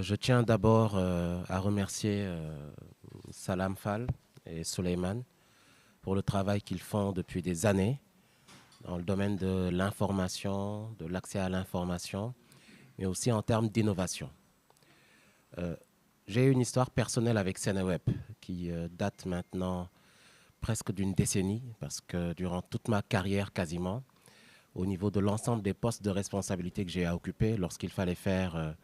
Je tiens d'abord à remercier Salam Fall et Souleymane pour le travail qu'ils font depuis des années dans le domaine de l'information, de l'accès à l'information, mais aussi en termes d'innovation. J'ai une histoire personnelle avec Seneweb qui date maintenant presque d'une décennie, parce que durant toute ma carrière quasiment, au niveau de l'ensemble des postes de responsabilité que j'ai à occuper, lorsqu'il fallait faire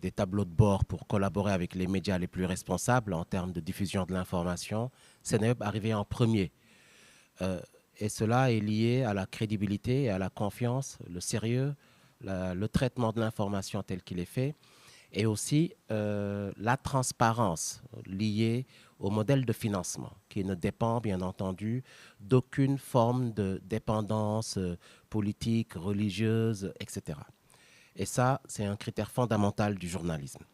des tableaux de bord pour collaborer avec les médias les plus responsables en termes de diffusion de l'information, Seneweb arrivait en premier. Euh, et cela est lié à la crédibilité, à la confiance, le sérieux, le traitement de l'information tel qu'il est fait, et aussi la transparence liée au modèle de financement, qui ne dépend bien entendu d'aucune forme de dépendance politique, religieuse, etc. Et ça, c'est un critère fondamental du journalisme.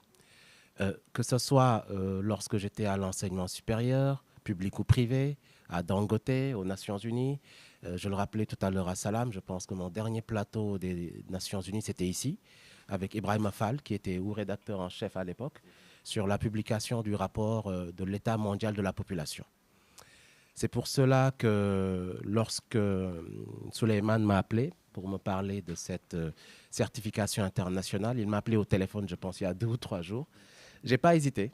Que ce soit lorsque j'étais à l'enseignement supérieur, public ou privé, à Dangote, aux Nations Unies. Je le rappelais tout à l'heure à Salam, je pense que mon dernier plateau des Nations Unies, c'était ici, avec Ibrahim Fall, qui était rédacteur en chef à l'époque, sur la publication du rapport de l'État mondial de la population. C'est pour cela que lorsque Souleymane m'a appelé pour me parler de cette certification internationale, il m'a appelé au téléphone, je pense, il y a 2 ou 3 jours. J'ai pas hésité.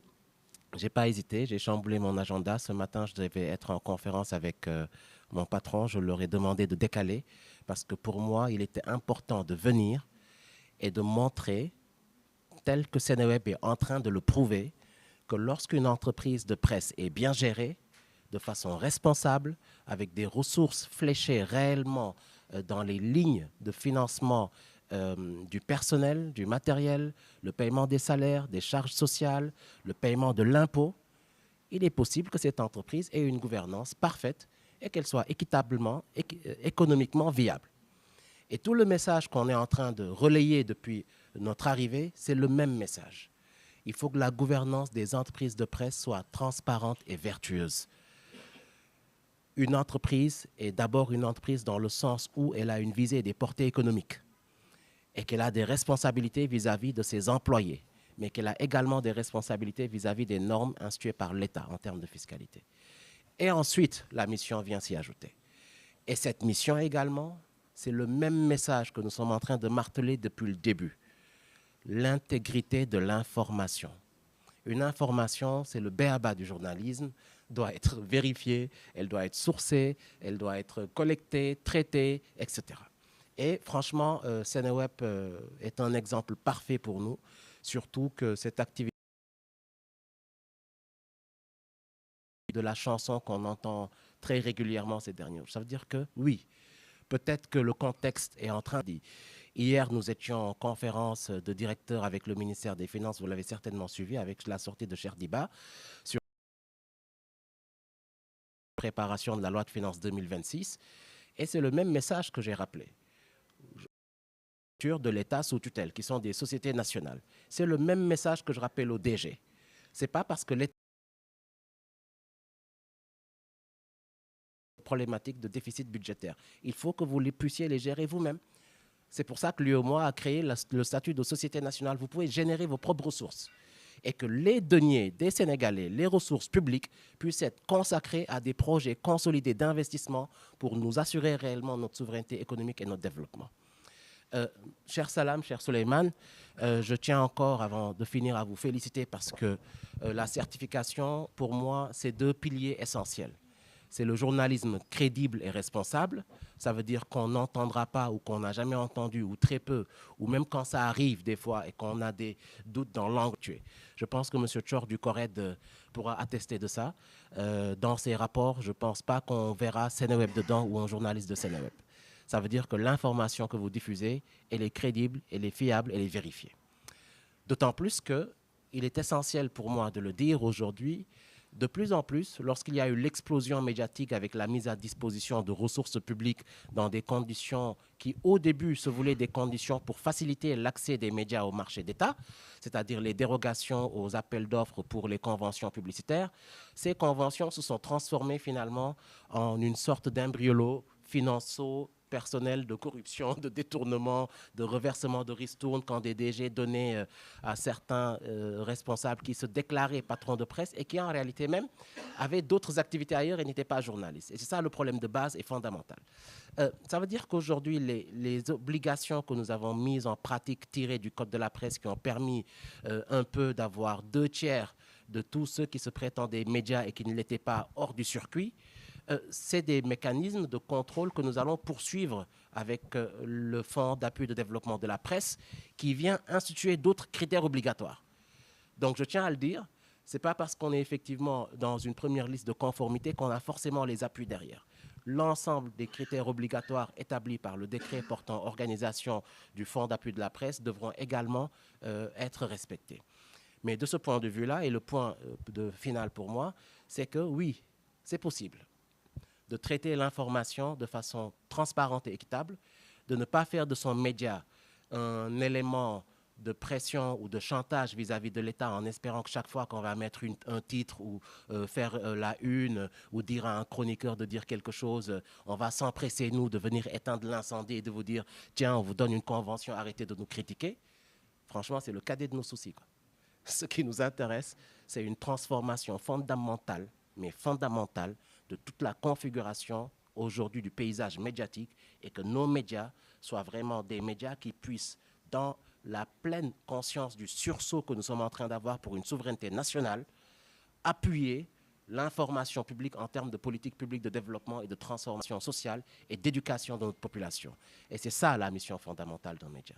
J'ai pas hésité, j'ai chamboulé mon agenda. Ce matin, je devais être en conférence avec mon patron. Je leur ai demandé de décaler parce que pour moi, il était important de venir et de montrer, tel que Seneweb est en train de le prouver, que lorsqu'une entreprise de presse est bien gérée, de façon responsable, avec des ressources fléchées réellement dans les lignes de financement du personnel, du matériel, le paiement des salaires, des charges sociales, le paiement de l'impôt, il est possible que cette entreprise ait une gouvernance parfaite et qu'elle soit équitablement, économiquement viable. Et tout le message qu'on est en train de relayer depuis notre arrivée, c'est le même message. Il faut que la gouvernance des entreprises de presse soit transparente et vertueuse. Une entreprise est d'abord une entreprise dans le sens où elle a une visée et des portées économiques et qu'elle a des responsabilités vis-à-vis de ses employés, mais qu'elle a également des responsabilités vis-à-vis des normes instituées par l'État en termes de fiscalité. Et ensuite, la mission vient s'y ajouter. Et cette mission également, c'est le même message que nous sommes en train de marteler depuis le début. L'intégrité de l'information. Une information, c'est le b.a.-ba du journalisme, doit être vérifiée, elle doit être sourcée, elle doit être collectée, traitée, etc. Et franchement, Seneweb est un exemple parfait pour nous, surtout que cette activité de la chanson qu'on entend très régulièrement ces derniers jours, ça veut dire que oui, peut-être que le contexte est en train de... Hier, nous étions en conférence de directeur avec le ministère des Finances, vous l'avez certainement suivi, avec la sortie de Cherdiba, sur la préparation de la loi de finances 2026. Et c'est le même message que j'ai rappelé. De l'État sous tutelle, qui sont des sociétés nationales. C'est le même message que je rappelle au DG. Ce n'est pas parce que l'État problématique de déficit budgétaire. Il faut que vous puissiez les gérer vous-même. C'est pour ça que l'UEMOA a créé le statut de société nationale. Vous pouvez générer vos propres ressources. Et que les deniers des Sénégalais, les ressources publiques, puissent être consacrées à des projets consolidés d'investissement pour nous assurer réellement notre souveraineté économique et notre développement. Cher Salam, cher Souleymane, je tiens encore, avant de finir, à vous féliciter parce que la certification, pour moi, c'est 2 piliers essentiels. C'est le journalisme crédible et responsable. Ça veut dire qu'on n'entendra pas ou qu'on n'a jamais entendu ou très peu, ou même quand ça arrive des fois et qu'on a des doutes dans l'angle tué. Je pense que M. Tchor du Cored pourra attester de ça. Dans ses rapports, je ne pense pas qu'on verra Seneweb dedans ou un journaliste de Seneweb. Ça veut dire que l'information que vous diffusez, elle est crédible, elle est fiable, elle est vérifiée. D'autant plus qu'il est essentiel pour moi de le dire aujourd'hui, de plus en plus, lorsqu'il y a eu l'explosion médiatique avec la mise à disposition de ressources publiques dans des conditions qui, au début, se voulaient des conditions pour faciliter l'accès des médias au marché d'État, c'est-à-dire les dérogations aux appels d'offres pour les conventions publicitaires, ces conventions se sont transformées finalement en une sorte d'embriolo financeau personnels de corruption, de détournement, de reversement de ristournes quand des DG donnaient à certains responsables qui se déclaraient patrons de presse et qui en réalité même avaient d'autres activités ailleurs et n'étaient pas journalistes. Et c'est ça le problème de base et fondamental. Ça veut dire qu'aujourd'hui, les obligations que nous avons mises en pratique tirées du Code de la presse qui ont permis un peu d'avoir 2/3 de tous ceux qui se prétendaient médias et qui ne l'étaient pas hors du circuit, c'est des mécanismes de contrôle que nous allons poursuivre avec le Fonds d'appui de développement de la presse qui vient instituer d'autres critères obligatoires. Donc je tiens à le dire, ce n'est pas parce qu'on est effectivement dans une première liste de conformité qu'on a forcément les appuis derrière. L'ensemble des critères obligatoires établis par le décret portant organisation du Fonds d'appui de la presse devront également être respectés. Mais de ce point de vue-là, et le point final pour moi, c'est que oui, c'est possible de traiter l'information de façon transparente et équitable, de ne pas faire de son média un élément de pression ou de chantage vis-à-vis de l'État en espérant que chaque fois qu'on va mettre un titre ou faire la une ou dire à un chroniqueur de dire quelque chose, on va s'empresser, nous, de venir éteindre l'incendie et de vous dire « Tiens, on vous donne une convention, arrêtez de nous critiquer ». Franchement, c'est le cadet de nos soucis, quoi. Ce qui nous intéresse, c'est une transformation fondamentale, mais fondamentale, de toute la configuration aujourd'hui du paysage médiatique et que nos médias soient vraiment des médias qui puissent, dans la pleine conscience du sursaut que nous sommes en train d'avoir pour une souveraineté nationale, appuyer l'information publique en termes de politique publique de développement et de transformation sociale et d'éducation de notre population. Et c'est ça la mission fondamentale d'un média.